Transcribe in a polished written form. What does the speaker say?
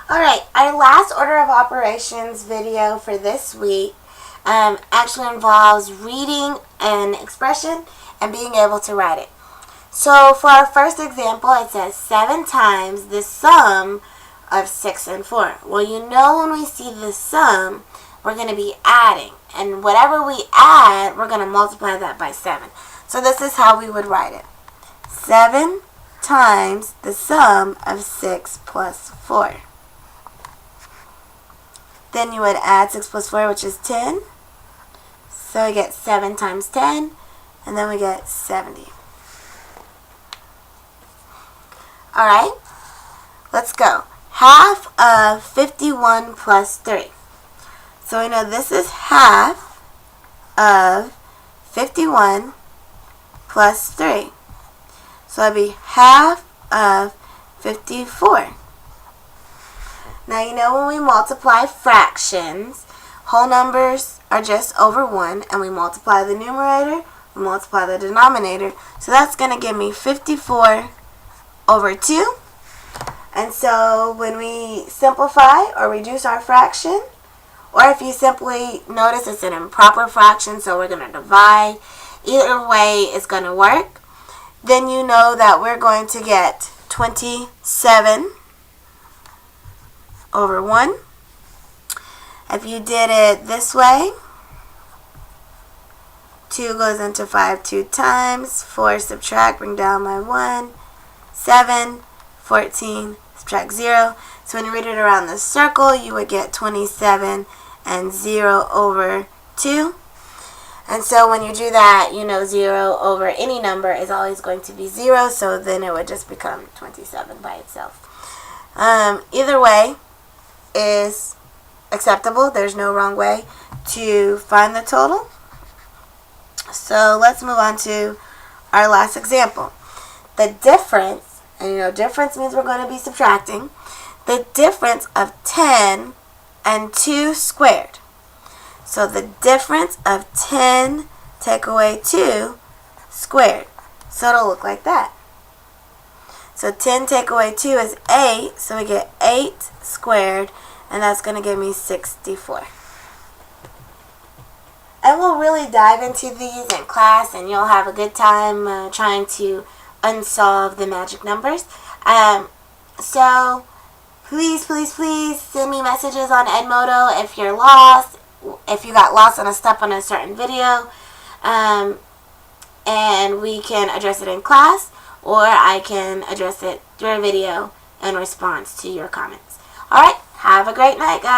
Alright, our last order of operations video for this week actually involves reading an expression and being able to write it. So for our first example, it says 7 times the sum of 6 and 4. Well, you know when we see the sum, we're going to be adding. And whatever we add, we're going to multiply that by 7. So this is how we would write it. 7 times the sum of 6 plus 4. Then you would add 6 plus 4, which is 10. So we get 7 times 10, and then we get 70. Alright, let's go. Half of 51 plus 3. So we know this is half of 51 plus 3. So that'd be half of 54. Now you know when we multiply fractions, whole numbers are just over 1, and we multiply the numerator, we multiply the denominator. So that's going to give me 54 over 2. And so when we simplify or reduce our fraction, or if you simply notice it's an improper fraction, so we're going to divide, either way it's going to work, then you know that we're going to get 27 over 1. If you did it this way, 2 goes into 5 2 times, 4 subtract, bring down my 1, 7, 14, subtract 0. So when you read it around the circle, you would get 27 and 0 over 2. And so when you do that, you know 0 over any number is always going to be 0, so then it would just become 27 by itself. Either way is acceptable. There's no wrong way to find the total. So let's move on to our last example. The difference, and you know difference means we're going to be subtracting, the difference of 10 and 2 squared. So the difference of 10 take away 2 squared. So it'll look like that. So 10 take away 2 is 8, so we get 8 squared, and that's going to give me 64. And we'll really dive into these in class, and you'll have a good time trying to unsolve the magic numbers. So please, please, please send me messages on Edmodo if you're lost, if you got lost on a step on a certain video, and we can address it in class, or I can address it through a video in response to your comments. Alright, have a great night, guys.